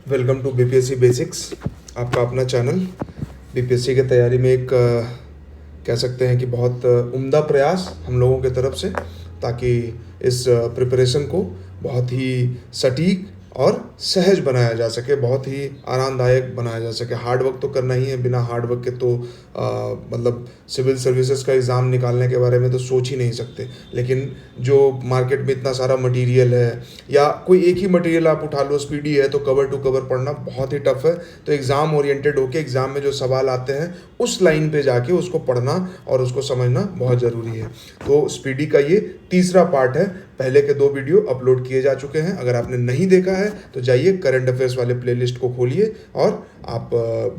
Welcome to BPSC basics, आपका अपना channel. BPSC की तैयारी में एक कह सकते हैं कि बहुत उम्दा प्रयास हम लोगों की तरफ से, ताकि इस प्रिपरेशन को बहुत ही सटीक और सहज बनाया जा सके, बहुत ही आरामदायक बनाया जा सके। हार्ड वर्क तो करना ही है, बिना हार्ड वर्क के तो मतलब सिविल सर्विसेज का एग्ज़ाम निकालने के बारे में तो सोच ही नहीं सकते। लेकिन जो मार्केट में इतना सारा मटेरियल है, या कोई एक ही मटेरियल आप उठा लो, स्पीडी है, तो कवर टू कवर पढ़ना बहुत ही टफ है। तो एग्ज़ाम ओरिएंटेड होके एग्ज़ाम में जो सवाल आते हैं उस लाइन पे जाके उसको पढ़ना और उसको समझना बहुत ज़रूरी है। तो स्पीडी का ये तीसरा पार्ट है। पहले के 2 वीडियो अपलोड किए जा चुके हैं। अगर आपने नहीं देखा है तो जाइए करंट अफेयर्स वाले प्लेलिस्ट को खोलिए और आप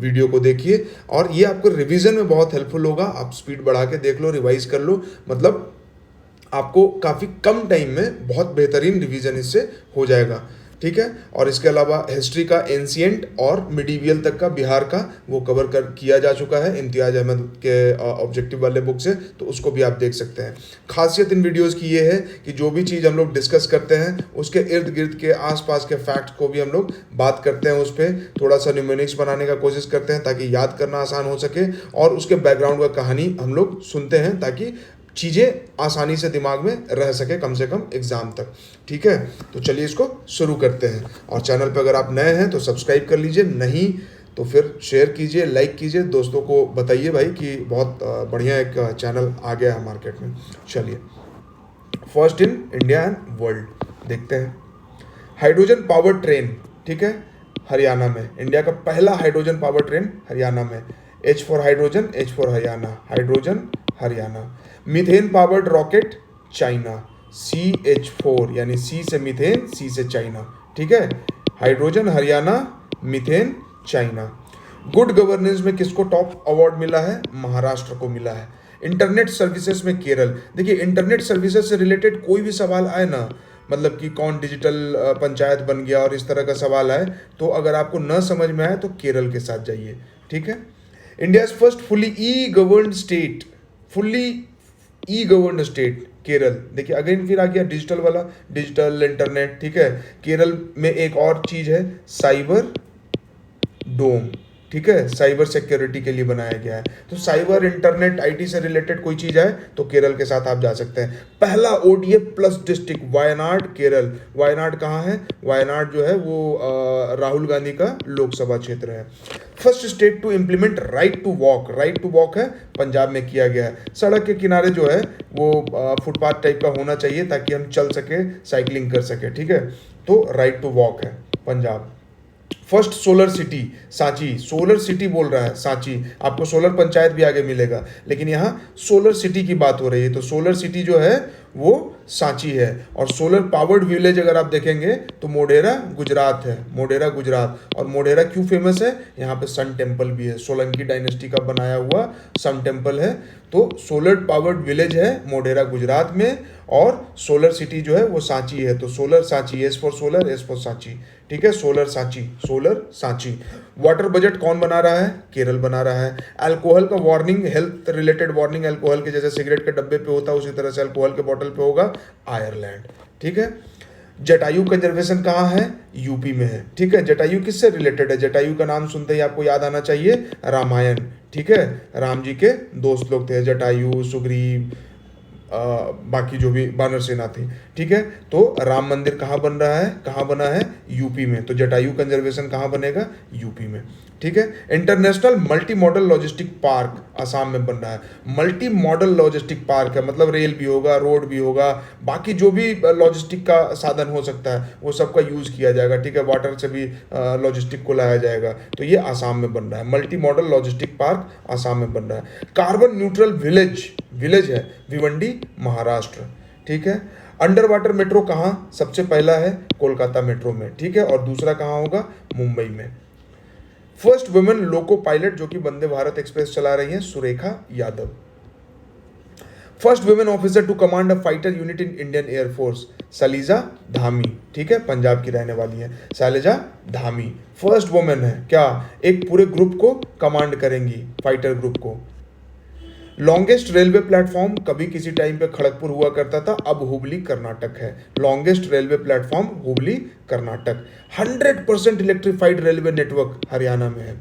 वीडियो को देखिए, और ये आपको रिवीजन में बहुत हेल्पफुल होगा। आप स्पीड बढ़ा के देख लो, रिवाइज कर लो, मतलब आपको काफ़ी कम टाइम में बहुत बेहतरीन रिवीजन इससे हो जाएगा। ठीक है। और इसके अलावा हिस्ट्री का एंशिएंट और मिडीवियल तक का बिहार का वो कवर किया जा चुका है इम्तियाज अहमद के ऑब्जेक्टिव वाले बुक से, तो उसको भी आप देख सकते हैं। खासियत इन वीडियोस की ये है कि जो भी चीज़ हम लोग डिस्कस करते हैं उसके इर्द गिर्द के आसपास के फैक्ट्स को भी हम लोग बात करते हैं, उस पर थोड़ा सा न्यूमेरिक्स बनाने का कोशिश करते हैं ताकि याद करना आसान हो सके, और उसके बैकग्राउंड का कहानी हम लोग सुनते हैं ताकि चीज़ें आसानी से दिमाग में रह सके कम से कम एग्ज़ाम तक। ठीक है, तो चलिए इसको शुरू करते हैं। और चैनल पर अगर आप नए हैं तो सब्सक्राइब कर लीजिए, नहीं तो फिर शेयर कीजिए, लाइक कीजिए, दोस्तों को बताइए भाई कि बहुत बढ़िया एक चैनल आ गया है मार्केट में। चलिए, first in India and world देखते हैं। हाइड्रोजन पावर ट्रेन, ठीक है, हरियाणा में। इंडिया का पहला हाइड्रोजन पावर ट्रेन हरियाणा में। H for hydrogen, H for Haryana, hydrogen Haryana. Methane powered rocket China, CH4 यानी C से मीथेन, C से चाइना। ठीक है, hydrogen Haryana, methane China. Good governance में किसको टॉप अवार्ड मिला है? महाराष्ट्र को मिला है। इंटरनेट सर्विसेज में केरल। देखिए, इंटरनेट सर्विसेज से रिलेटेड कोई भी सवाल आए ना, मतलब कि कौन डिजिटल पंचायत बन गया और इस तरह का सवाल आए, तो अगर आपको न समझ में आए तो केरल के साथ जाइए। ठीक है। इंडिया फर्स्ट फुली ई गवर्नड स्टेट, फुल्ली ई गवर्नड स्टेट केरल। देखिए अगेन फिर आ गया डिजिटल वाला, डिजिटल इंटरनेट। ठीक है, केरल में एक और चीज है साइबर डोम। ठीक है, साइबर सिक्योरिटी के लिए बनाया गया है। तो साइबर इंटरनेट आईटी से रिलेटेड कोई चीज है तो केरल के साथ आप जा सकते हैं। पहला ODF plus district Wayanad Kerala. Wayanad कहाँ है? वायनाड जो है वो राहुल गांधी का लोकसभा क्षेत्र है। First state to implement right to walk. Right to walk है पंजाब में किया गया है। सड़क के किनारे जो है वो फुटपाथ टाइप का होना चाहिए ताकि हम चल सके, साइकिलिंग कर सके। ठीक है, तो राइट टू वॉक है Punjab. First solar city Sanchi. Solar city बोल रहा है सांची, आपको सोलर पंचायत भी आगे मिलेगा, लेकिन यहाँ सोलर सिटी की बात हो रही है। तो सोलर सिटी जो है वो सांची है। और सोलर पावर्ड विलेज अगर आप देखेंगे तो मोढेरा गुजरात है। मोढेरा गुजरात। और मोढेरा क्यों फेमस है? यहाँ पे सन टेम्पल भी है, सोलंकी डायनेस्टी का बनाया हुआ सन टेम्पल है। तो सोलर पावर्ड विलेज है मोढेरा गुजरात में, और सोलर सिटी जो है वो सांची है। तो solar Sanchi, S for solar, S for Sanchi. ठीक है, solar Sanchi, solar Sanchi. Water budget कौन बना रहा है? केरल बना रहा है। अल्कोहल का warning, health related warning, alcohol के जैसे सिगरेट के डब्बे पे होता है उसी तरह से अल्कोहल के बॉटल पे होगा, आयरलैंड। ठीक है। जटायु कंजर्वेशन कहाँ है? यूपी में है। ठीक है, जटायु किससे रिलेटेड है? जटायु का नाम सुनते ही आपको याद आना चाहिए रामायण। ठीक है, राम जी के दोस्त लोग थे जटायु, सुग्रीव, बाकी जो भी वानर सेना थी। ठीक है, तो राम मंदिर कहाँ बन रहा है, कहाँ बना है? यूपी में। तो जटायु कंजर्वेशन कहाँ बनेगा? यूपी में। ठीक है। International multi modal logistic park Assam में बन रहा है। मल्टी मॉडल लॉजिस्टिक पार्क है, मतलब रेल भी होगा, रोड भी होगा, बाकी जो भी लॉजिस्टिक का साधन हो सकता है वो सबका यूज किया जाएगा। ठीक है, वाटर से भी लॉजिस्टिक को लाया जाएगा। तो ये आसाम में बन रहा है, multi modal logistic park Assam में बन रहा है। कार्बन न्यूट्रल विलेज, विलेज है भिवंडी, महाराष्ट्र। ठीक है। अंडर वाटर मेट्रो कहाँ सबसे पहला है? कोलकाता मेट्रो में। ठीक है, और दूसरा कहाँ होगा? मुंबई में। फर्स्ट वुमेन लोको पायलट जो कि वंदे भारत एक्सप्रेस चला रही हैं, Surekha Yadav. First women officer to command a fighter unit in Indian air force, Salija Dhami. ठीक है, पंजाब की रहने वाली है सलीजा धामी। फर्स्ट वुमेन है क्या, एक पूरे ग्रुप को कमांड करेंगी, फाइटर ग्रुप को। लॉन्गेस्ट रेलवे प्लेटफॉर्म कभी किसी टाइम पे खड़गपुर हुआ करता था, अब हुबली कर्नाटक है। Longest railway platform Hubli Karnataka. 100% electrified railway network Haryana में है।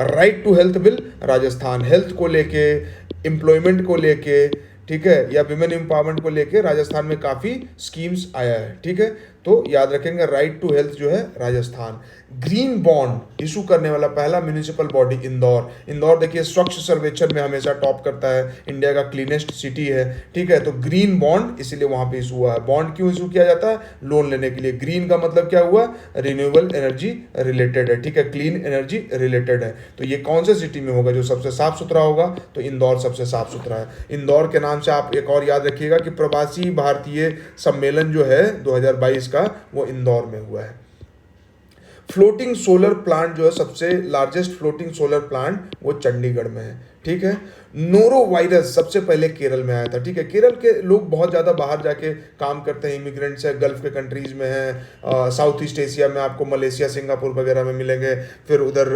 Right to health bill Rajasthan, health को लेके, एम्प्लॉयमेंट को लेके, ठीक है, या विमेन एम्पावरमेंट को लेके राजस्थान में काफ़ी स्कीम्स आया है, ठीक है। तो याद रखेंगे राइट टू हेल्थ जो है राजस्थान। ग्रीन बॉन्ड इशू करने वाला पहला म्यूनिसिपल बॉडी इंदौर। इंदौर देखिए स्वच्छ सर्वेक्षण में हमेशा टॉप करता है, इंडिया का क्लीनेस्ट सिटी है, ठीक है। तो ग्रीन बॉन्ड इसीलिए वहां पे इशू हुआ है। बॉन्ड क्यों इशू किया जाता है? लोन लेने के लिए। ग्रीन का मतलब क्या हुआ? रिन्यूएबल एनर्जी रिलेटेड है, ठीक है, क्लीन एनर्जी रिलेटेड है। तो ये कौन से सिटी में होगा जो सबसे साफ सुथरा होगा? तो इंदौर सबसे साफ सुथरा है। इंदौर के नाम से आप एक और याद रखिएगा कि प्रवासी भारतीय सम्मेलन जो है 2022 का, वो इंदौर में हुआ है। फ्लोटिंग सोलर प्लांट जो है, सबसे लार्जेस्ट फ्लोटिंग सोलर प्लांट वो चंडीगढ़ में है, ठीक है। नोरो वायरस सबसे पहले केरल में आया था, ठीक है। केरल के लोग बहुत ज़्यादा बाहर जाके काम करते हैं, इमिग्रेंट्स है, गल्फ के कंट्रीज में है, साउथ ईस्ट एशिया में आपको मलेशिया, सिंगापुर वगैरह में मिलेंगे, फिर उधर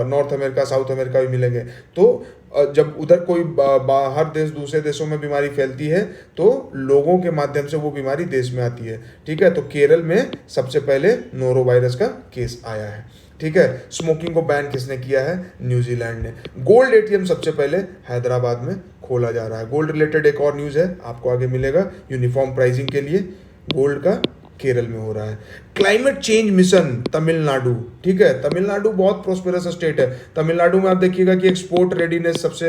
नॉर्थ अमेरिका, साउथ अमेरिका भी मिलेंगे। तो जब उधर कोई बाहर देश, दूसरे देशों में बीमारी फैलती है तो लोगों के माध्यम से वो बीमारी देश में आती है, ठीक है। तो केरल में सबसे पहले नोरो वायरस का केस आया है, ठीक है। स्मोकिंग को बैन किसने किया है? न्यूजीलैंड ने। गोल्ड एटीएम सबसे पहले हैदराबाद में खोला जा रहा है। गोल्ड रिलेटेड एक और न्यूज़ है, आपको आगे मिलेगा, यूनिफॉर्म प्राइसिंग के लिए गोल्ड का केरल में हो रहा है। क्लाइमेट चेंज मिशन तमिलनाडु, ठीक है। तमिलनाडु बहुत प्रोस्पेरस स्टेट है। तमिलनाडु में आप देखिएगा कि एक्सपोर्ट रेडीनेस सबसे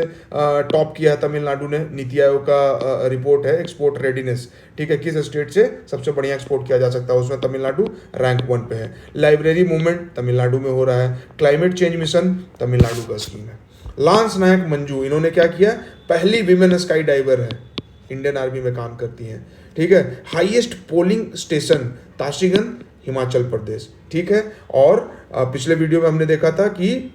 टॉप किया है तमिलनाडु ने। नीति आयोग का रिपोर्ट है एक्सपोर्ट रेडीनेस, ठीक है, किस स्टेट से सबसे बढ़िया एक्सपोर्ट किया जा सकता है, उसमें तमिलनाडु रैंक 1 पे है। लाइब्रेरी मूवमेंट तमिलनाडु में हो रहा है। क्लाइमेट चेंज मिशन तमिलनाडु का स्कीम है। लांस नायक मंजू, इन्होंने क्या किया? पहली विमेन स्काई डाइवर है, इंडियन आर्मी में काम करती हैं, ठीक है। Highest polling station ताशीगंज Himachal Pradesh, ठीक है। और पिछले वीडियो में हमने देखा था कि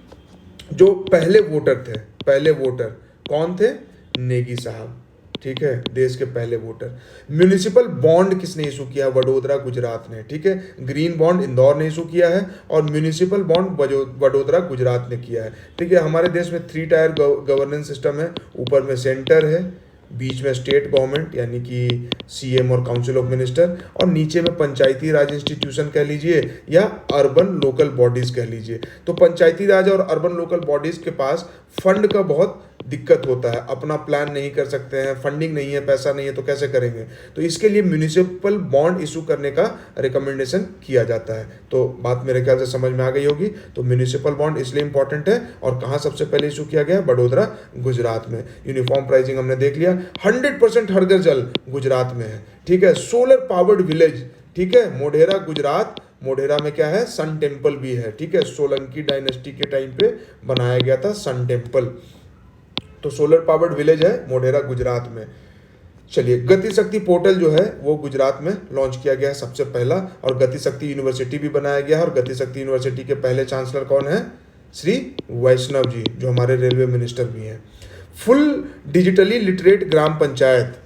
जो पहले वोटर थे, पहले वोटर कौन थे? नेगी साहब, ठीक है, देश के पहले वोटर। म्यूनिसिपल बॉन्ड किसने इशू किया? वडोदरा गुजरात ने, ठीक है। ग्रीन बॉन्ड इंदौर ने इशू किया है और म्यूनिसिपल बॉन्ड वडोदरा गुजरात ने किया है, ठीक है। हमारे देश में 3 टायर गवर्नेंस सिस्टम है। ऊपर में सेंटर है, बीच में स्टेट गवर्नमेंट यानी कि सीएम और काउंसिल ऑफ मिनिस्टर, और नीचे में पंचायती राज इंस्टीट्यूशन कह लीजिए या अर्बन लोकल बॉडीज कह लीजिए। तो पंचायती राज और अर्बन लोकल बॉडीज के पास फंड का बहुत दिक्कत होता है, अपना प्लान नहीं कर सकते हैं, फंडिंग नहीं है, पैसा नहीं है, तो कैसे करेंगे? तो इसके लिए म्यूनिसिपल बॉन्ड इशू करने का रिकमेंडेशन किया जाता है। तो बात मेरे ख्याल से समझ में आ गई होगी। तो म्यूनिसिपल बॉन्ड इसलिए इंपॉर्टेंट है। और कहाँ सबसे पहले इशू किया गया? वडोदरा गुजरात में। यूनिफॉर्म प्राइसिंग हमने देख लिया। 100% हर घर जल गुजरात में है, ठीक है। सोलर पावर्ड विलेज, ठीक है, मोढेरा गुजरात। मोढेरा में क्या है? सन टेम्पल भी है, ठीक है। सोलंकी डायनेस्टी के टाइम पे बनाया गया था सन टेम्पल। तो सोलर पावर्ड विलेज है मोढेरा गुजरात में। चलिए, गति शक्ति पोर्टल जो है वो गुजरात में लॉन्च किया गया है सबसे पहला, और गति शक्ति यूनिवर्सिटी भी बनाया गया है। और गति शक्ति यूनिवर्सिटी के पहले चांसलर कौन है? श्री वैष्णव जी, जो हमारे रेलवे मिनिस्टर भी हैं। फुल डिजिटली लिटरेट ग्राम पंचायत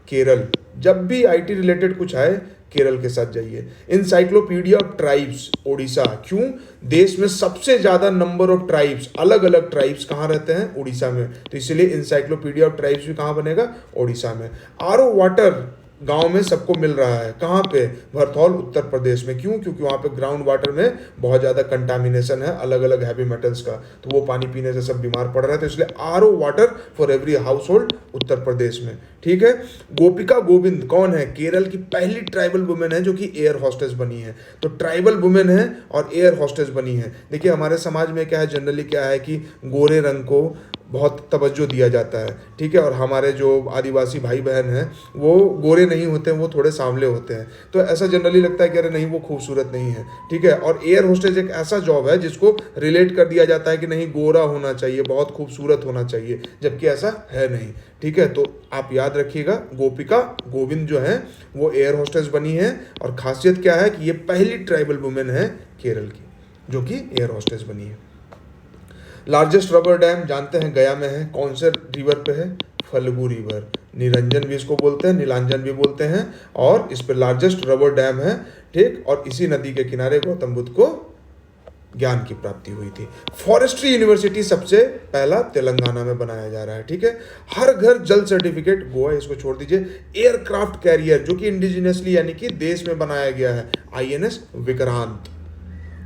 केरल। जब भी आईटी रिलेटेड कुछ आए केरल के साथ जाइए। Encyclopedia of tribes Odisha. क्यों? देश में सबसे ज्यादा नंबर ऑफ ट्राइब्स, अलग अलग ट्राइब्स कहाँ रहते हैं? उड़ीसा में। तो इसलिए इंसाइक्लोपीडिया ऑफ ट्राइब्स भी कहाँ बनेगा? ओडिशा में। आरओ वाटर गांव में सबको मिल रहा है, कहाँ पे? भरतौल उत्तर प्रदेश में। क्यों? क्योंकि वहाँ पे ग्राउंड वाटर में बहुत ज़्यादा कंटामिनेशन है अलग अलग हैवी मेटल्स का, तो वो पानी पीने से सब बीमार पड़ रहे हैं। तो इसलिए RO water for every household Uttar Pradesh में, ठीक है। गोपिका गोविंद कौन है? केरल की पहली ट्राइबल वुमेन है जो कि एयर हॉस्टेस बनी है। तो ट्राइबल वुमेन है और एयर हॉस्टेस बनी है। देखिए हमारे समाज में क्या है, जनरली क्या है कि गोरे रंग को बहुत तवज्जो दिया जाता है, ठीक है। और हमारे जो आदिवासी भाई बहन हैं वो गोरे नहीं होते हैं, वो थोड़े सांवले होते हैं। तो ऐसा जनरली लगता है कि अरे नहीं वो खूबसूरत नहीं है, ठीक है। और एयर होस्टेज एक ऐसा जॉब है जिसको रिलेट कर दिया जाता है कि नहीं गोरा होना चाहिए, बहुत खूबसूरत होना चाहिए, जबकि ऐसा है नहीं, ठीक है। तो आप याद रखिएगा, गोपिका गोविंद जो है वो एयर होस्टेस बनी है। और खासियत क्या है कि ये पहली ट्राइबल वुमेन है केरल की जो कि एयर होस्टेस बनी है। लार्जेस्ट रबर डैम जानते हैं गया में है। कौन से रिवर पे है? फल्गु रिवर। निरंजन भी इसको बोलते हैं, नीलांजन भी बोलते हैं। और इस पे लार्जेस्ट रबर डैम है, ठीक। और इसी नदी के किनारे गौतम बुद्ध को ज्ञान की प्राप्ति हुई थी। फॉरेस्ट्री यूनिवर्सिटी सबसे पहला तेलंगाना में बनाया जा रहा है, ठीक है। हर घर जल सर्टिफिकेट, गोवा इसको छोड़ दीजिए। एयरक्राफ्ट कैरियर जो कि इंडिजिनियसली यानी कि देश में बनाया गया है, INS Vikrant.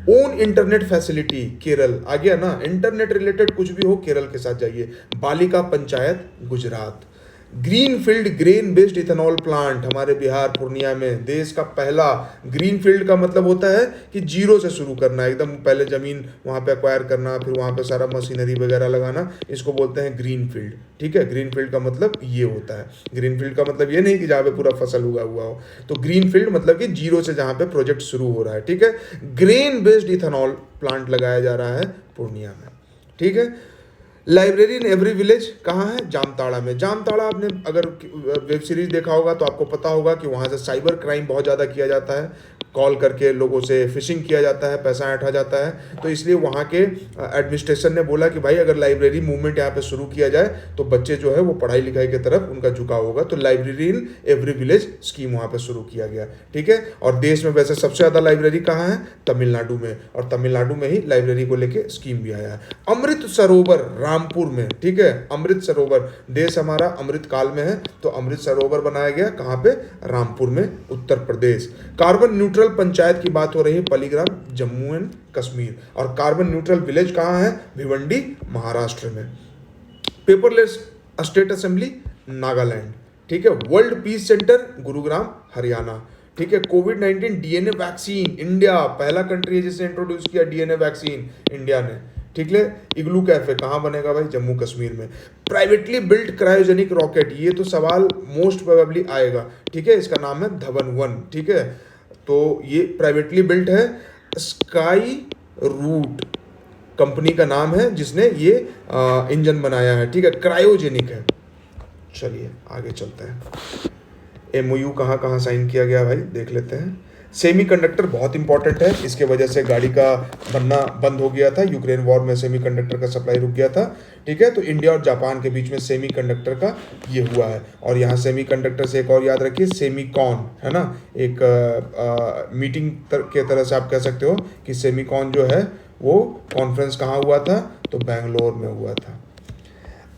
On internet facility, Kerala आ गया ना, इंटरनेट रिलेटेड कुछ भी हो केरल के साथ जाइए। बालिका panchayat, Gujarat. Greenfield grain based ethanol plant हमारे बिहार पूर्णिया में, देश का पहला। ग्रीनफील्ड का मतलब होता है कि जीरो से शुरू करना, एकदम पहले जमीन वहाँ पे एक्वायर करना, फिर वहाँ पे सारा मशीनरी वगैरह लगाना, इसको बोलते हैं ग्रीनफील्ड, ठीक है। ग्रीनफील्ड का मतलब ये होता है। ग्रीनफील्ड का मतलब ये नहीं कि जहाँ पे पूरा फसल उगा हुआ हो, तो ग्रीनफील्ड मतलब कि जीरो से जहाँ पे प्रोजेक्ट शुरू हो रहा है, ठीक है। ग्रेन बेस्ड इथेनॉल प्लांट लगाया जा रहा है पूर्णिया में, ठीक है। लाइब्रेरी इन एवरी विलेज कहाँ है? जामताड़ा में। जामताड़ा आपने अगर वेब सीरीज देखा होगा तो आपको पता होगा कि वहाँ से साइबर क्राइम बहुत ज़्यादा किया जाता है, कॉल करके लोगों से फिशिंग किया जाता है, पैसा ऐंठा जाता है। तो इसलिए वहाँ के एडमिनिस्ट्रेशन ने बोला कि भाई अगर लाइब्रेरी मूवमेंट यहाँ पे शुरू किया जाए तो बच्चे जो है वो पढ़ाई लिखाई की तरफ उनका झुकाव होगा। तो library in every village scheme वहाँ पे शुरू किया गया, ठीक है। और देश में वैसे सबसे ज़्यादा लाइब्रेरी कहाँ है? तमिलनाडु में, और तमिलनाडु में ही लाइब्रेरी को लेके स्कीम भी आया है। अमृत सरोवर रामपुर में, ठीक है। अमृत सरोवर, देश हमारा अमृत काल में है, तो अमृत सरोवर बनाया गया कहाँ पे? रामपुर में, उत्तर प्रदेश। कार्बन न्यूट्रल पंचायत की बात हो रही है, पलीग्राम, जम्मू एंड कश्मीर। और कार्बन न्यूट्रल विलेज कहाँ है? भिवंडी, महाराष्ट्र में। पेपरलेस स्टेट असेंबली, नागालैंड, ठीक है। World peace centre, Gurugram, Haryana, ठीक है। कोविड-19 DNA वैक्सीन, इंडिया पहला कंट्री है जिसने इंट्रोड्यूस किया DNA वैक्सीन, इंडिया ने, ठीक है। इग्लू कैफे कहाँ बनेगा भाई? जम्मू कश्मीर में। प्राइवेटली बिल्ट क्रायोजेनिक रॉकेट, ये तो सवाल मोस्ट प्रोबेबली आएगा, ठीक है। इसका नाम है धवन 1, ठीक है। तो ये प्राइवेटली बिल्ट है, स्काई रूट कंपनी का नाम है जिसने ये इंजन बनाया है, ठीक है। क्रायोजेनिक है। चलिए आगे चलते हैं। MOU कहाँ कहाँ साइन किया गया भाई, देख लेते हैं। सेमीकंडक्टर बहुत इंपॉर्टेंट है, इसके वजह से गाड़ी का बनना बंद हो गया था। यूक्रेन वॉर में सेमीकंडक्टर का सप्लाई रुक गया था, ठीक है। तो इंडिया और जापान के बीच में सेमीकंडक्टर का ये हुआ है। और यहाँ सेमीकंडक्टर से एक और याद रखिए, सेमीकॉन है ना, एक मीटिंग के तरह से आप कह सकते हो कि सेमीकॉन जो है वो कॉन्फ्रेंस कहाँ हुआ था? तो बेंगलोर में हुआ था।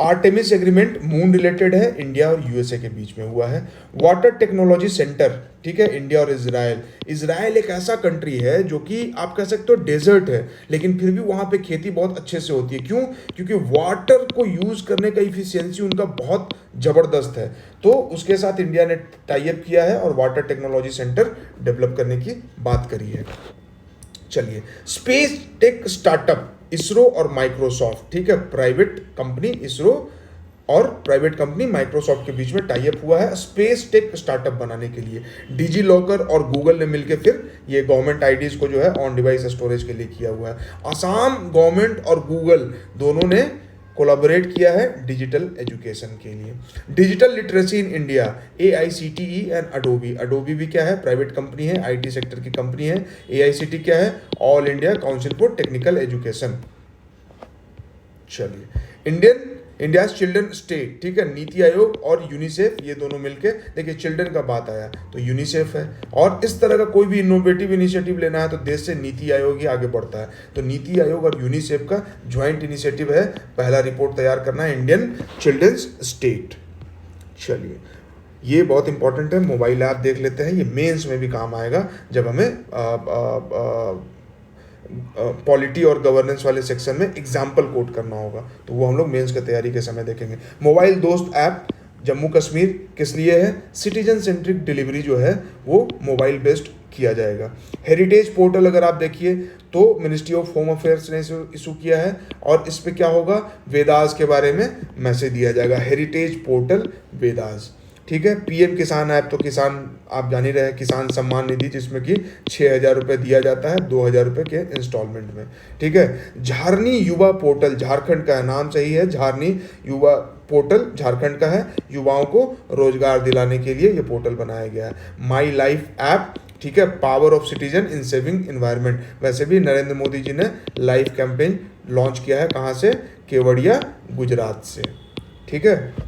आर्टेमिस एग्रीमेंट मून रिलेटेड है, इंडिया और USA के बीच में हुआ है। वाटर टेक्नोलॉजी सेंटर, ठीक है, इंडिया और इजराइल। इजराइल एक ऐसा कंट्री है जो कि आप कह सकते हो डेजर्ट है, लेकिन फिर भी वहाँ पे खेती बहुत अच्छे से होती है। क्यों? क्योंकि वाटर को यूज़ करने का इफिशियंसी उनका बहुत ज़बरदस्त है। तो उसके साथ इंडिया ने टाई अप किया है और वाटर टेक्नोलॉजी सेंटर डेवलप करने की बात करी है। चलिए, स्पेस टेक स्टार्टअप इसरो और माइक्रोसॉफ्ट, ठीक है। प्राइवेट कंपनी इसरो और प्राइवेट कंपनी माइक्रोसॉफ्ट के बीच में टाई अप हुआ है स्पेस टेक स्टार्टअप बनाने के लिए। डिजी लॉकर और गूगल ने मिलकर फिर ये गवर्नमेंट आईडीज को जो है ऑन डिवाइस स्टोरेज के लिए किया हुआ है। असम गवर्नमेंट और गूगल दोनों ने कोलैबोरेट किया है डिजिटल एजुकेशन के लिए। Digital literacy in India, AICTE and Adobe. Adobe भी क्या है? प्राइवेट कंपनी है, IT सेक्टर की कंपनी है। AICTE क्या है? All India council for technical education. चलिए, इंडिया चिल्ड्रन स्टेट, ठीक है। नीति आयोग और यूनिसेफ ये दोनों मिलके, देखिए चिल्ड्रन का बात आया तो यूनिसेफ है, और इस तरह का कोई भी इनोवेटिव इनिशिएटिव लेना है तो देश से नीति आयोग ही आगे बढ़ता है। तो नीति आयोग और यूनिसेफ का ज्वाइंट इनिशिएटिव है, पहला रिपोर्ट तैयार करना है इंडियन चिल्ड्रंस स्टेट। चलिए, ये बहुत इंपॉर्टेंट है, मोबाइल ऐप देख लेते हैं, ये मेंस में भी काम आएगा जब हमें पॉलिटी और गवर्नेंस वाले सेक्शन में एग्जाम्पल कोट करना होगा, तो वो हम लोग मेंस की तैयारी के समय देखेंगे। मोबाइल दोस्त ऐप जम्मू कश्मीर किस लिए है? सिटीजन सेंट्रिक डिलीवरी जो है वो मोबाइल बेस्ड किया जाएगा। हेरिटेज पोर्टल अगर आप देखिए तो मिनिस्ट्री ऑफ होम अफेयर्स ने इशू किया है, और इस पे क्या होगा? वेदास के बारे में मैसेज दिया जाएगा। हेरिटेज पोर्टल वेदास, ठीक है। PM किसान ऐप, तो किसान आप जान ही रहे हैं, किसान सम्मान निधि जिसमें कि 6,000 रुपये दिया जाता है 2,000 रुपये के इंस्टॉलमेंट में, ठीक है। झारनी युवा पोर्टल, झारखंड का है, नाम सही है, झारनी युवा पोर्टल झारखंड का है। युवाओं को रोजगार दिलाने के लिए ये पोर्टल बनाया गया है। माई लाइफ ऐप, ठीक है, power of citizen in saving environment. वैसे भी नरेंद्र मोदी जी ने लाइफ कैंपेन लॉन्च किया है, कहाँ से? केवड़िया, गुजरात से, ठीक है।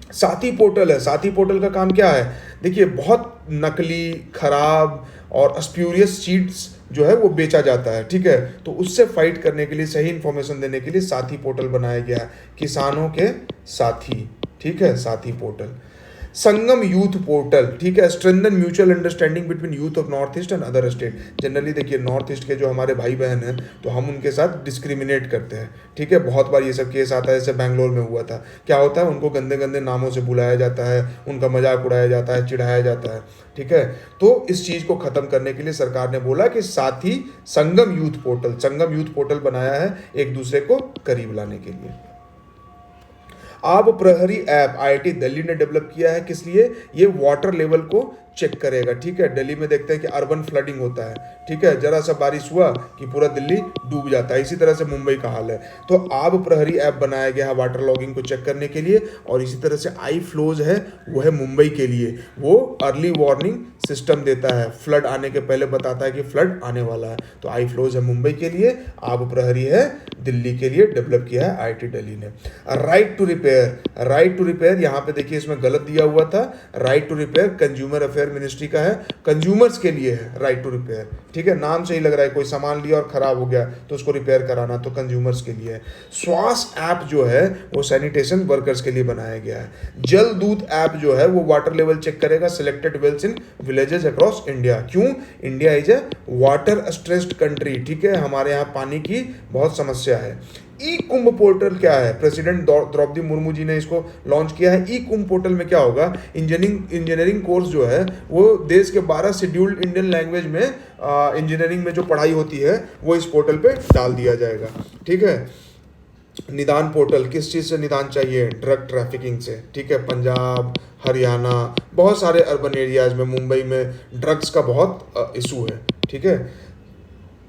साथी पोर्टल है, साथी पोर्टल का काम क्या है? देखिए, बहुत नकली, खराब और स्प्यूरियस चीट्स जो है वो बेचा जाता है, ठीक है। तो उससे फाइट करने के लिए, सही इन्फॉर्मेशन देने के लिए साथी पोर्टल बनाया गया है, किसानों के साथी, ठीक है, साथी पोर्टल। संगम यूथ पोर्टल, ठीक है, strengthen mutual understanding between youth of north east and other state. Generally देखिए नॉर्थ ईस्ट के जो हमारे भाई बहन हैं तो हम उनके साथ डिस्क्रिमिनेट करते हैं, ठीक है। बहुत बार ये सब केस आता है, जैसे बैंगलोर में हुआ था। क्या होता है, उनको गंदे गंदे नामों से बुलाया जाता है, उनका मजाक उड़ाया जाता है, चिढ़ाया जाता है, ठीक है। तो इस चीज़ को ख़त्म करने के लिए सरकार ने बोला कि साथी संगम यूथ पोर्टल, संगम यूथ पोर्टल बनाया है एक दूसरे को करीब लाने के लिए। आब प्रहरी ऐप आईआईटी दिल्ली ने डेवलप किया है, किस लिए? ये वाटर लेवल को चेक करेगा, ठीक है। दिल्ली में देखते हैं कि अर्बन फ्लडिंग होता है, ठीक है, जरा सा बारिश हुआ कि पूरा दिल्ली डूब जाता है। इसी तरह से मुंबई का हाल है। तो आब प्रहरी ऐप बनाया गया है वाटर लॉगिंग को चेक करने के लिए। और इसी तरह से आई फ्लोज है, वो है मुंबई के लिए, वो अर्ली वार्निंग सिस्टम देता है, फ्लड आने के पहले बताता है कि फ्लड आने वाला है। तो आई फ्लोज है मुंबई के लिए, आब प्रहरी है दिल्ली के लिए, डेवलप किया है आईआईटी दिल्ली ने। Right to repair, right to repair, यहाँ पे देखिए इसमें गलत दिया हुआ था। Right to repair consumer affair ministry का है, कंज्यूमर्स के लिए है राइट टू रिपेयर, ठीक है। नाम से ही लग रहा है कोई सामान लिया और खराब हो गया तो उसको रिपेयर कराना, तो कंज्यूमर्स के लिए है। श्वास ऐप जो है वो सैनिटेशन वर्कर्स के लिए बनाया गया है। जल दूत ऐप जो है वो वाटर लेवल चेक करेगा selected wells in villages across India. क्यों? India is a water stressed country, ठीक है, हमारे यहाँ पानी की बहुत समस्या है। ई कुंभ पोर्टल क्या है? प्रेसिडेंट द्रौपदी मुर्मू जी ने इसको लॉन्च किया है। ई कुंभ पोर्टल में क्या होगा, इंजीनियरिंग कोर्स जो है वो देश के 12 शेड्यूल्ड इंडियन लैंग्वेज में इंजीनियरिंग में जो पढ़ाई होती है वो इस पोर्टल पे डाल दिया जाएगा, ठीक है। निदान पोर्टल, किस चीज़ से निदान चाहिए? ड्रग ट्रैफिकिंग से, ठीक है। पंजाब, हरियाणा, बहुत सारे अर्बन एरियाज में, मुंबई में ड्रग्स का बहुत इशू है, ठीक है।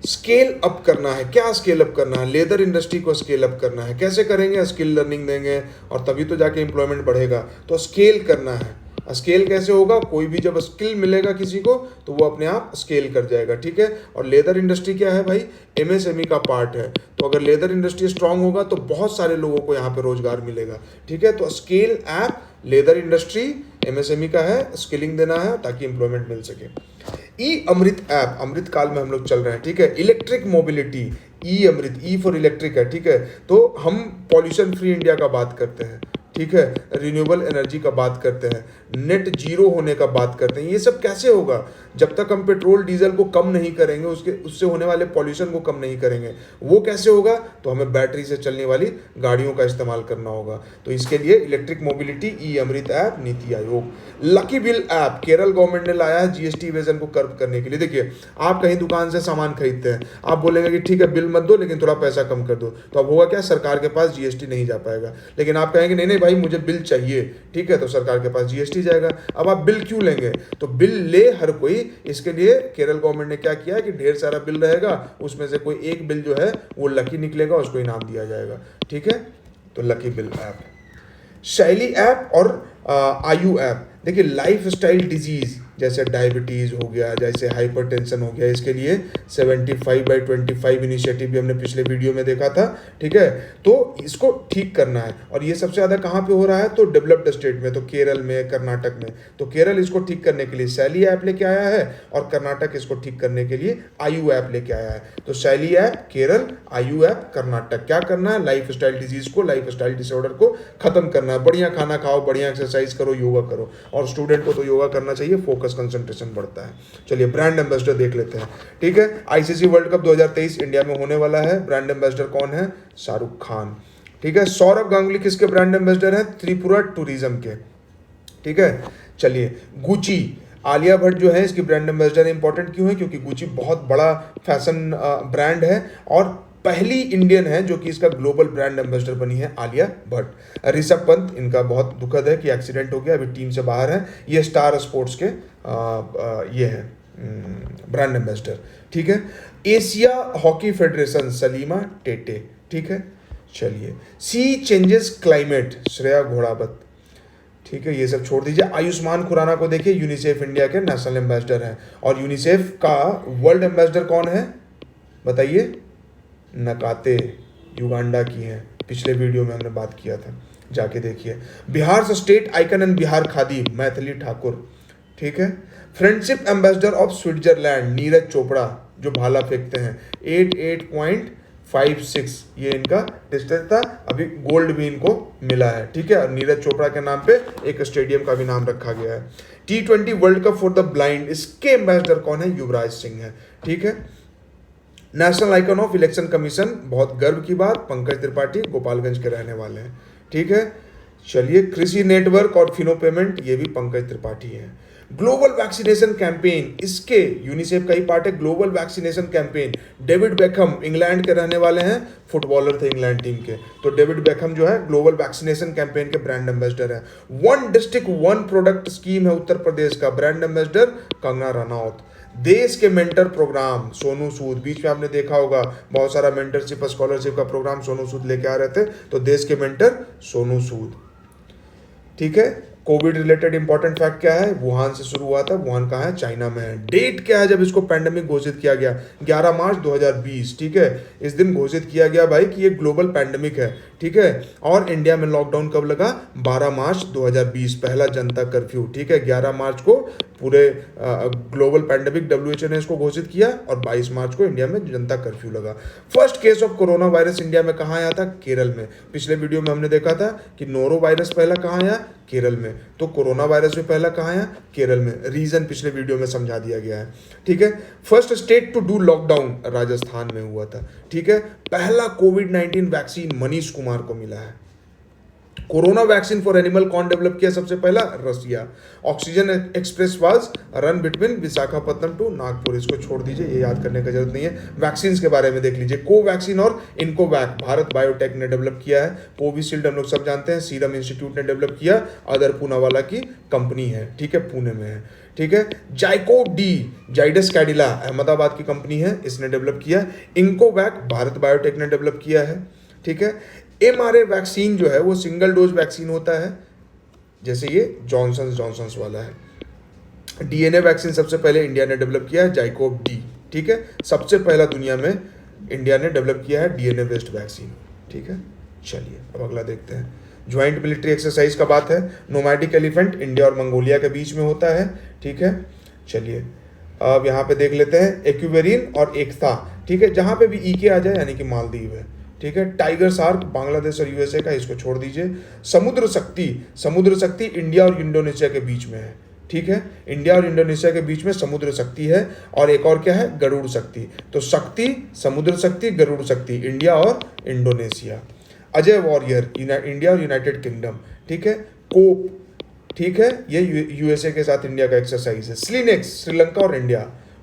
स्केल अप करना है, क्या स्केल अप करना है? लेदर इंडस्ट्री को स्केल अप करना है। कैसे करेंगे? स्किल लर्निंग देंगे और तभी तो जाके एम्प्लॉयमेंट बढ़ेगा। तो स्केल करना है। स्केल कैसे होगा? कोई भी जब स्किल मिलेगा किसी को तो वो अपने आप स्केल कर जाएगा, ठीक है। और लेदर इंडस्ट्री क्या है भाई? एमएसएमई का पार्ट है। तो अगर लेदर इंडस्ट्री स्ट्रांग होगा तो बहुत सारे लोगों को यहाँ पे रोजगार मिलेगा, ठीक है। तो scale app leather industry MSME का है, स्किलिंग देना है ताकि एम्प्लॉयमेंट मिल सके। ई अमृत ऐप, अमृत काल में हम लोग चल रहे हैं, ठीक है। Electric mobility, E Amrit, E for electric है, ठीक है। तो हम पॉल्यूशन फ्री इंडिया का बात करते हैं, ठीक है, रिन्यूएबल एनर्जी का बात करते हैं, नेट जीरो होने का बात करते हैं। ये सब कैसे होगा? जब तक हम पेट्रोल डीजल को कम नहीं करेंगे, उससे होने वाले पॉल्यूशन को कम नहीं करेंगे। वो कैसे होगा? तो हमें बैटरी से चलने वाली गाड़ियों का इस्तेमाल करना होगा। तो इसके लिए इलेक्ट्रिक मोबिलिटी, ई अमृत app, NITI Aayog. Lucky bill app Kerala government ने लाया है जीएसटी इवेजन को कर्व करने के लिए। देखिए, आप कहीं दुकान से सामान खरीदते हैं, आप बोलेंगे कि ठीक है बिल मत दो लेकिन थोड़ा पैसा कम कर दो, तो अब होगा क्या? सरकार के पास जीएसटी नहीं जा पाएगा। लेकिन आप कहेंगे नहीं नहीं भाई मुझे बिल चाहिए, ठीक है, तो सरकार के पास जीएसटी जाएगा। अब आप बिल क्यों लेंगे? तो बिल ले हर कोई, इसके लिए केरल गवर्नमेंट ने क्या किया कि ढेर सारा बिल रहेगा, उसमें से कोई एक बिल जो है वो लकी निकलेगा, उसको इनाम दिया जाएगा, ठीक है। तो लकी बिल ऐप। शैली ऐप और आयु ऐप, देखिए लाइफ स्टाइल डिजीज जैसे डायबिटीज़ हो गया, जैसे हाइपरटेंशन हो गया, इसके लिए 75/25 इनिशिएटिव भी हमने पिछले वीडियो में देखा था, ठीक है। तो इसको ठीक करना है और ये सबसे ज़्यादा कहाँ पे हो रहा है? तो डेवलप्ड स्टेट में, तो केरल में, कर्नाटक में। तो केरल इसको ठीक करने के लिए शैली ऐप लेके आया है और कर्नाटक इसको ठीक करने के लिए आयु ऐप लेके आया है। तो शैली ऐप केरल, आयु ऐप कर्नाटक। क्या करना है? लाइफ स्टाइल डिजीज़ को, लाइफ स्टाइल डिसऑर्डर को ख़त्म करना है। बढ़िया खाना खाओ, बढ़िया एक्सरसाइज करो, योगा करो। और स्टूडेंट को तो योगा करना चाहिए, फोकस कंसंट्रेशन बढ़ता है। चलिए ब्रांड एम्बेसडर देख लेते हैं, ठीक है। आईसीसी वर्ल्ड कप 2023 इंडिया में होने वाला है। ब्रांड एम्बेसडर कौन है? शाहरुख खान, ठीक है। सौरभ गांगुली किसके ब्रांड एम्बेसडर हैं? त्रिपुरा टूरिज्म के, ठीक है। चलिए गुची, आलिया भट्ट जो है इसकी ब्रांड एम्बेसडर। इंपॉर्टेंट क्यों है? क्योंकि गुची बहुत बड़ा फैशन ब्रांड है और पहली इंडियन है जो कि इसका ग्लोबल ब्रांड एम्बेसडर बनी है, आलिया भट्ट। ऋषभ पंत, इनका बहुत दुखद है कि एक्सीडेंट हो गया, अभी टीम से बाहर है। ये स्टार स्पोर्ट्स के ये है ब्रांड एम्बेसडर, ठीक है। Asia hockey federation, Salima Tete, ठीक है। चलिए सी चेंजेस क्लाइमेट, श्रेया घोड़ावत, ठीक है। ये सब छोड़ दीजिए। आयुष्मान खुराना को देखिए, यूनिसेफ इंडिया के नेशनल एम्बेसडर हैं। और यूनिसेफ का वर्ल्ड एम्बेसडर कौन है बताइए? नकाते, युगांडा की हैं। पिछले वीडियो में हमने बात किया था, जाके देखिए। बिहार से state icon and Bihar khadi, Maithili Thakur, ठीक है। Friendship ambassador of Switzerland, Neeraj Chopra, जो भाला फेंकते हैं, 88.56 ये इनका डिस्टेंस था। अभी गोल्ड भी इनको मिला है, ठीक है। और नीरज चोपड़ा के नाम पे एक स्टेडियम का भी नाम रखा गया है। T20 world cup for the blind, इसके एम्बेसडर कौन है? युवराज सिंह है, ठीक है। National icon of election commission, बहुत गर्व की बात, पंकज त्रिपाठी गोपालगंज के रहने वाले हैं, ठीक है। चलिए, कृषि नेटवर्क और फिनो पेमेंट, ये भी पंकज त्रिपाठी है। ग्लोबल वैक्सीनेशन कैंपेन, इसके यूनिसेफ का ही पार्ट है global vaccination campaign. David Beckham England के रहने वाले हैं, फुटबॉलर थे इंग्लैंड टीम के, तो डेविड बेकहम जो है ग्लोबल वैक्सीनेशन कैंपेन के ब्रांड एम्बेसडर है। One district one product scheme है उत्तर प्रदेश का, ब्रांड एम्बेसडर कंगना रनौत। देश के मेंटर प्रोग्राम, सोनू सूद, बीच में आपने देखा होगा बहुत सारा मेंटरशिप और स्कॉलरशिप का प्रोग्राम सोनू सूद लेके आ रहे थे, तो देश के मेंटर सोनू सूद, ठीक है। कोविड रिलेटेड इंपॉर्टेंट फैक्ट क्या है? वुहान से शुरू हुआ था, वुहान कहाँ है? चाइना में है। डेट क्या है जब इसको पैंडेमिक घोषित किया गया? 11 मार्च 2020, ठीक है। इस दिन घोषित किया गया भाई कि ये ग्लोबल पैंडेमिक है, ठीक है। और इंडिया में लॉकडाउन कब लगा? 12 मार्च 2020, पहला जनता कर्फ्यू, ठीक है। 11 मार्च को पूरे ग्लोबल पैंडेमिक WHO ने इसको घोषित किया और 22 मार्च को इंडिया में जनता कर्फ्यू लगा। First case of corona virus India में कहाँ आया था? केरल में। पिछले वीडियो में हमने देखा था कि नोरो वायरस पहला कहाँ आया? केरल में। तो कोरोना वायरस भी पहला कहाँ आया? केरल में। रीजन पिछले वीडियो में समझा दिया गया है, ठीक है। First state to do lockdown Rajasthan में हुआ था, ठीक है। पहला कोविड-19 वैक्सीन मनीष कुमार को मिला है। कोरोना वैक्सीन फॉर एनिमल कौन डेवलप किया सबसे पहला? Russia. Oxygen express was run between Visakhapatnam to Nagpur, इसको छोड़ दीजिए, ये याद करने की जरूरत नहीं है। वैक्सीन के बारे में देख लीजिए, कोवैक्सीन और इनकोवैक भारत बायोटेक ने डेवलप किया है। कोविशील्ड हम लोग सब जानते हैं सीरम इंस्टीट्यूट ने डेवलप किया, अदर पूनावाला की कंपनी है, ठीक है, पुणे में है, ठीक है। जाइकोव डी जाइडस कैडिला अहमदाबाद की कंपनी है, इसने डेवलप किया। इनकोवैक भारत बायोटेक ने डेवलप किया है, ठीक है। mRNA वैक्सीन जो है वो सिंगल डोज वैक्सीन होता है, जैसे ये जॉनसन वाला है। DNA वैक्सीन सबसे पहले इंडिया ने डेवलप किया है, जाइकोव डी, ठीक है। सबसे पहला दुनिया में इंडिया ने डेवलप किया है DNA बेस्ड वैक्सीन, ठीक है। चलिए अब अगला देखते हैं। ज्वाइंट मिलिट्री एक्सरसाइज का बात है। नोमैडिक एलिफेंट इंडिया और मंगोलिया के बीच में होता है, ठीक है। चलिए अब यहाँ पे देख लेते हैं एक्यूवेरिन और एकता, ठीक है। जहाँ पे भी ई के आ जाए यानी कि मालदीव है, ठीक है। टाइगर शार्क बांग्लादेश और यूएसए का, इसको छोड़ दीजिए। समुद्र शक्ति इंडिया और इंडोनेशिया के बीच में है, ठीक है। इंडिया और इंडोनेशिया के बीच में समुद्र शक्ति है। और एक और क्या है? गरुड़ शक्ति। तो शक्ति, समुद्र शक्ति, गरुड़ शक्ति, इंडिया और इंडोनेशिया। अजय वॉरियर इंडिया और यूनाइटेड किंगडम, ठीक है। कोप, ठीक है, ये यूएसए के साथ इंडिया का एक्सरसाइज है। स्लिनेक्स श्रीलंका और इंडिया।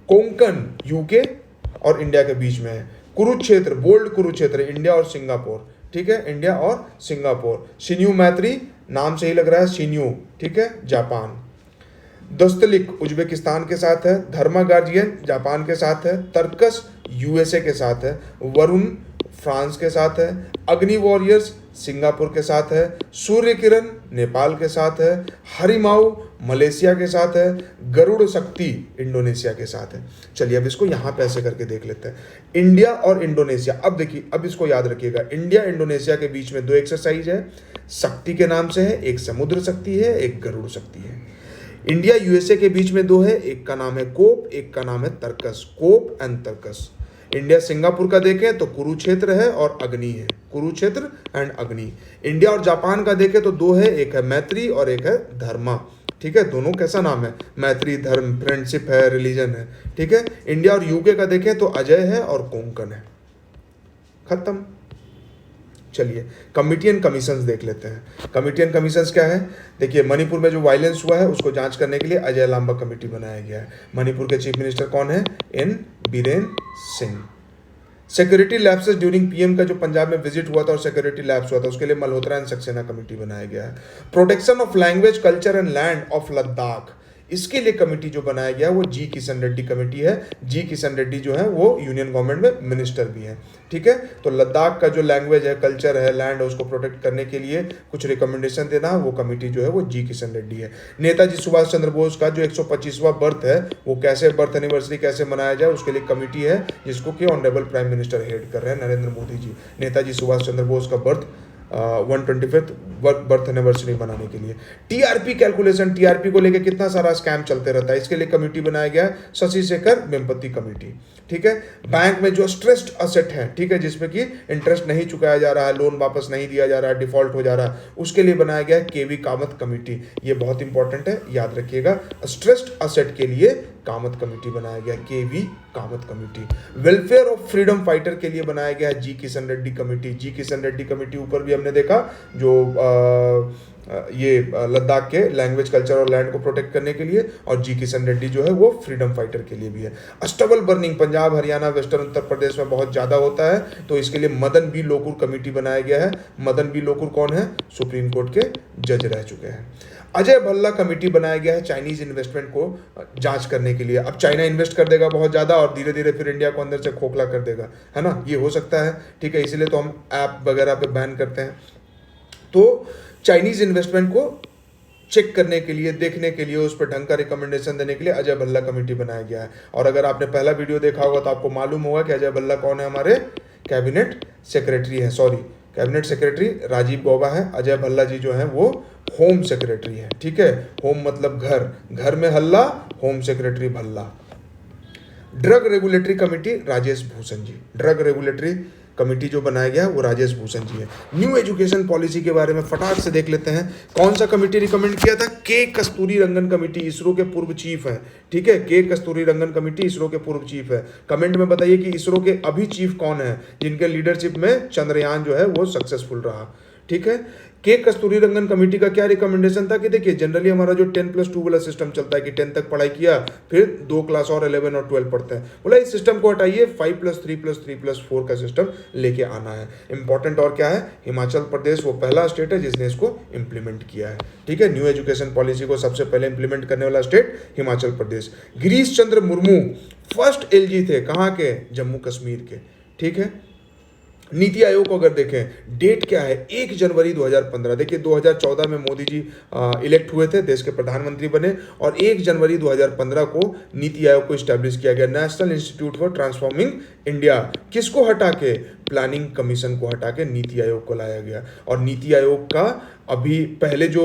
कोंकण यूके और इंडिया के बीच में है। कुरुक्षेत्र, बोल्ड कुरुक्षेत्र इंडिया और सिंगापुर, ठीक है, इंडिया और सिंगापुर। शिन्यू मैत्री, नाम से ही लग रहा है शिन्यू, ठीक है, जापान। दोस्तलिक उज्बेकिस्तान के साथ है। धर्मा गार्जियन जापान के साथ है। तर्कस यूएसए के साथ है। वरुण फ्रांस के साथ है। अग्नि वॉरियर्स सिंगापुर के साथ है। सूर्य किरण नेपाल के साथ है। हरिमाऊ मलेशिया के साथ है। गरुड़ शक्ति इंडोनेशिया के साथ है। चलिए अब इसको यहाँ पे ऐसे करके देख लेते हैं, इंडिया और इंडोनेशिया। अब देखिए, अब इसको याद रखिएगा, इंडिया इंडोनेशिया के बीच में दो एक्सरसाइज है, शक्ति के नाम से है, एक समुद्र शक्ति है, एक गरुड़ शक्ति है। इंडिया यूएसए के बीच में दो है, एक का नाम है कोप, एक का नाम है Tarkash, cope and Tarkash. India Singapore का देखें तो कुरुक्षेत्र है और अग्नि है, कुरुक्षेत्र एंड अग्नि। इंडिया और जापान का देखें तो दो है, एक है मैत्री और एक है धर्मा, ठीक है। दोनों कैसा नाम है? मैत्री, धर्म, फ्रेंडशिप है, रिलीजन है, ठीक है। इंडिया और यूके का देखें तो अजय है और कोंकण है। खत्म। चलिए कमिटी एंड कमीशंस देख लेते हैं। कमिटी एंड कमीशंस क्या है? देखिए, मणिपुर में जो वायलेंस हुआ है उसको जांच करने के लिए अजय लांबा कमेटी बनाया गया है। मणिपुर के चीफ मिनिस्टर कौन है? N Biren Singh. Security lapses during PM का जो पंजाब में विजिट हुआ था और सिक्योरिटी लैप्स हुआ था, उसके लिए मल्होत्रा एंड सक्सेना कमेटी बनाया गया है। Protection of language, culture and land of Ladakh, इसके लिए कमेटी जो बनाया गया है वो जी किशन रेड्डी कमेटी है। जी किशन रेड्डी जो है वो यूनियन गवर्नमेंट में मिनिस्टर भी हैं, ठीक है। तो लद्दाख का जो लैंग्वेज है, कल्चर है, लैंड है, उसको प्रोटेक्ट करने के लिए कुछ रिकमेंडेशन देना, वो कमेटी जो है वो जी किशन रेड्डी है। नेताजी सुभाष चंद्र बोस का जो 125वां बर्थ है, वो कैसे बर्थ एनिवर्सरी कैसे मनाया जाए, उसके लिए कमेटी है जिसको कि ऑनरेबल प्राइम मिनिस्टर हेड कर रहे हैं, नरेंद्र मोदी जी। नेताजी सुभाष चंद्र बोस का बर्थ 125th बर्थ एनिवर्सरी बनाने के लिए। टीआरपी कैलकुलेशन, टीआरपी को लेकर कितना सारा स्कैम चलते रहता है, इसके लिए कमेटी बनाया गया है शशि शेखर वेम्पति कमेटी। ठीक है, बैंक में जो स्ट्रेस्ड असेट है, ठीक है, जिसमें कि इंटरेस्ट नहीं चुकाया जा रहा है, लोन वापस नहीं दिया जा रहा है, डिफॉल्ट हो जा रहा है, उसके लिए बनाया गया है केवी कामत कमेटी। ये बहुत इंपॉर्टेंट है, याद रखिएगा। स्ट्रेस्ड असेट के लिए कामत कमेटी बनाया गया, KV Kamat committee. Welfare of freedom fighter के लिए बनाया गया है G Kishan Reddy committee. G Kishan Reddy committee ऊपर भी हमने देखा, जो ये लद्दाख के लैंग्वेज, कल्चर और लैंड को प्रोटेक्ट करने के लिए, और जी किशन रेड्डी जो है वो फ्रीडम फाइटर के लिए भी है। Stubble burning Punjab, Haryana, western Uttar Pradesh में बहुत ज़्यादा होता है, तो इसके लिए मदन बी लोकुर कमेटी बनाया गया है। मदन बी लोकुर कौन है? सुप्रीम कोर्ट के जज रह चुके हैं। अजय भल्ला कमेटी बनाया गया है चाइनीज इन्वेस्टमेंट को जांच करने के लिए। अब चाइना इन्वेस्ट कर देगा बहुत ज़्यादा और धीरे धीरे फिर इंडिया को अंदर से खोखला कर देगा, है ना, ये हो सकता है। ठीक है, इसीलिए तो हम ऐप वगैरह पे बैन करते हैं। तो चाइनीज इन्वेस्टमेंट को चेक करने के लिए, देखने के लिए, उस पर ढंग का रिकमेंडेशन देने के लिए अजय भल्ला कमेटी बनाया गया है। और अगर आपने पहला वीडियो देखा होगा तो आपको मालूम होगा कि अजय भल्ला कौन है, हमारे कैबिनेट सेक्रेटरी है। Sorry, cabinet secretary Rajiv Gauba है, अजय भल्ला जी जो है वो होम सेक्रेटरी है। ठीक है, होम मतलब घर, घर में हल्ला, home secretary Bhalla. Drug regulatory committee Rajesh Bhushan ji, drug regulatory committee जो बनाया गया वो राजेश भूषण जी है। न्यू एजुकेशन पॉलिसी के बारे में फटाक से देख लेते हैं। कौन सा कमेटी रिकमेंड किया था? के कस्तूरी रंगन कमेटी, इसरो के पूर्व चीफ है। ठीक है, के कस्तूरी रंगन कमेटी इसरो के पूर्व चीफ है। कमेंट में बताइए कि इसरो के अभी चीफ कौन है, जिनके लीडरशिप में चंद्रयान जो है वो सक्सेसफुल रहा। ठीक है, के कस्तूरी रंगन कमेटी का क्या रिकमेंडेशन था कि देखिए जनरली हमारा जो 10+2 वाला सिस्टम चलता है कि 10 तक पढ़ाई किया, फिर 2 क्लास और 11 और 12 पढ़ते हैं, बोला इस सिस्टम को हटाइए, 5+3+3+4 का सिस्टम लेके आना है। इंपॉर्टेंट और क्या है, हिमाचल प्रदेश वो पहला स्टेट है जिसने इसको इंप्लीमेंट किया है। ठीक है, न्यू एजुकेशन पॉलिसी को सबसे पहले इंप्लीमेंट करने वाला state Himachal Pradesh. Girish Chandra Murmu first LG थे, कहाँ के? जम्मू कश्मीर के। ठीक है, नीति आयोग को अगर देखें, डेट क्या है? 1 जनवरी 2015। देखिए 2014 में मोदी जी इलेक्ट हुए थे, देश के प्रधानमंत्री बने, और 1 जनवरी 2015 को नीति आयोग को इस्टेब्लिश किया गया, national institute for transforming India. किसको हटा के? प्लानिंग कमीशन को हटा के नीति आयोग को लाया गया। और नीति आयोग का अभी पहले जो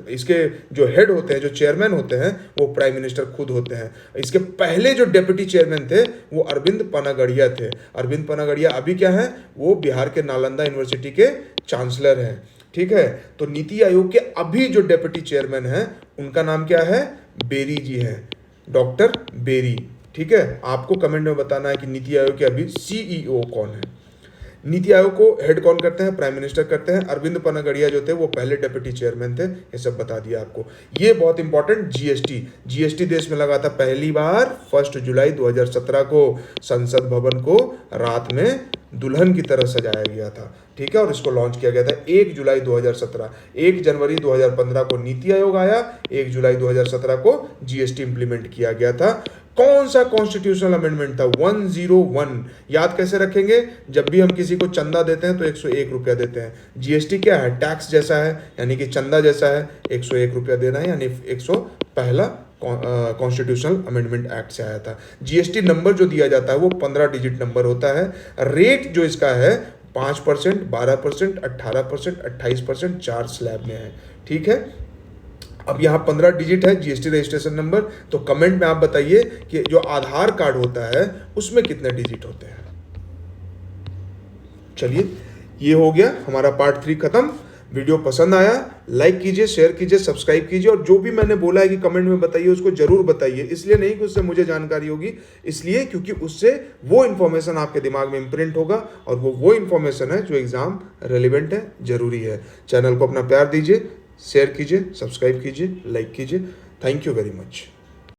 इसके जो हेड होते हैं, जो चेयरमैन होते हैं, वो प्राइम मिनिस्टर खुद होते हैं। इसके पहले जो डेप्यूटी चेयरमैन थे वो अरविंद पनागड़िया थे। अरविंद पनागड़िया अभी क्या है? वो बिहार के नालंदा यूनिवर्सिटी के चांसलर हैं। ठीक है, तो नीति आयोग के अभी जो डेप्यूटी चेयरमैन हैं उनका नाम क्या है? बेरी जी है, डॉक्टर बेरी। ठीक है, आपको कमेंट में बताना है कि नीति आयोग के अभी सीईओ कौन है। नीति आयोग को हेड कौन करते हैं? प्राइम मिनिस्टर करते हैं। अरविंद पनागड़िया जो थे वो पहले डेप्यूटी चेयरमैन थे। ये सब बता दिया आपको। ये बहुत इंपॉर्टेंट, जीएसटी देश में लगा था पहली बार 1 जुलाई 2017 को। संसद भवन को रात में दुल्हन की तरह सजाया गया था। ठीक है, और इसको लॉन्च किया गया था 1 जुलाई 2017। 1 जनवरी 2015 को नीति आयोग आया, 1 जुलाई 2017 को जीएसटी इंप्लीमेंट किया गया था। कौन सा कॉन्स्टिट्यूशनल अमेंडमेंट था? 101। याद कैसे रखेंगे? जब भी हम किसी को चंदा देते हैं तो 101 रुपया देते हैं। जीएसटी क्या है? टैक्स जैसा है, यानी कि चंदा जैसा है, 101 रुपया देना है, यानी 101 कॉन्स्टिट्यूशनल अमेंडमेंट एक्ट से आया था। जीएसटी नंबर जो दिया जाता है वो 15 डिजिट नंबर होता है। रेट जो इसका है 5%, 12%, 18%, 28%, 4 स्लैब में है। ठीक है, अब यहाँ 15 डिजिट है जीएसटी रजिस्ट्रेशन नंबर। तो कमेंट में आप बताइए कि जो आधार कार्ड होता है उसमें कितने डिजिट होते हैं। चलिए, ये हो गया हमारा पार्ट 3 खत्म। वीडियो पसंद आया लाइक कीजिए, शेयर कीजिए, सब्सक्राइब कीजिए, और जो भी मैंने बोला है कि कमेंट में बताइए उसको जरूर बताइए। इसलिए नहीं कि उससे मुझे जानकारी होगी, इसलिए क्योंकि उससे वो इन्फॉर्मेशन आपके दिमाग में इम्प्रिंट होगा, और वो इन्फॉर्मेशन है जो एग्जाम रेलिवेंट है, जरूरी है। चैनल को अपना प्यार दीजिए, शेयर कीजिए, सब्सक्राइब कीजिए, लाइक कीजिए। Thank you very much.